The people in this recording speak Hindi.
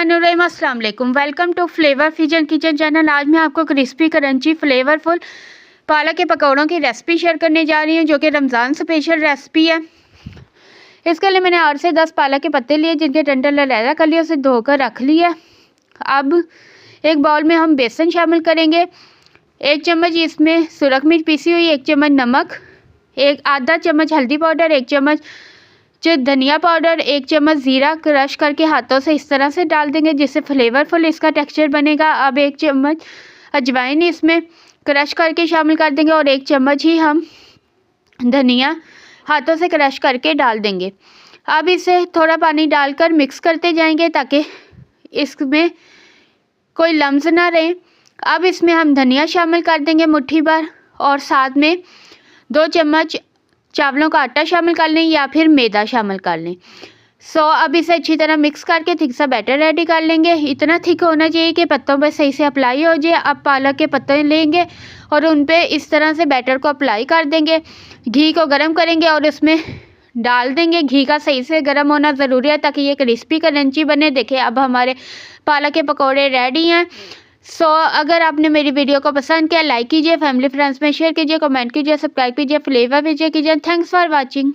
बिस्मिल्लाहिर्रहमानिर्रहीम, अस्सलाम वालेकुम। Welcome to flavour fusion kitchen channel. आज मैं आपको क्रिस्पी क्रंची फ्लेवरफुल पालक के पकौड़ों की रेसिपी शेयर करने जा रही हूँ, जो कि रमज़ान स्पेशल रेसिपी है। इसके लिए मैंने 8 से 10 पालक के पत्ते लिए, जिनके डंठल अलहदा कर लिए, उसे धोकर रख लिया। अब एक बाउल में हम बेसन शामिल करेंगे। 1 चम्मच इसमें सुरख मिर्च पीसी हुई, 1 चम्मच नमक, आधा चम्मच हल्दी पाउडर, 1 चम्मच धनिया पाउडर, 1 चम्मच ज़ीरा क्रश करके हाथों से इस तरह से डाल देंगे, जिससे फ्लेवरफुल इसका टेक्सचर बनेगा। अब 1 चम्मच अजवाइन इसमें क्रश करके शामिल कर देंगे और 1 चम्मच ही हम धनिया हाथों से क्रश करके डाल देंगे। अब इसे थोड़ा पानी डालकर मिक्स करते जाएंगे ताकि इसमें कोई लम्स ना रहे। अब इसमें हम धनिया शामिल कर देंगे मुट्ठी भर, और साथ में 2 चम्मच चावलों का आटा शामिल कर लें या फिर मैदा शामिल कर लें। अब इसे अच्छी तरह मिक्स करके थिक सा बैटर रेडी कर लेंगे। इतना थिक होना चाहिए कि पत्तों पर सही से अप्लाई हो जाए। अब पालक के पत्ते लेंगे और उन पे इस तरह से बैटर को अप्लाई कर देंगे। घी को गर्म करेंगे और उसमें डाल देंगे। घी का सही से गर्म होना ज़रूरी है ताकि ये क्रिस्पी क्रंची बने। देखिए, अब हमारे पालक के पकौड़े रेडी हैं। अगर आपने मेरी वीडियो को पसंद किया, लाइक कीजिए, फैमिली फ्रेंड्स में शेयर कीजिए, कमेंट कीजिए, सब्सक्राइब कीजिए, फ्लेवर कीजिए। Thanks for watching.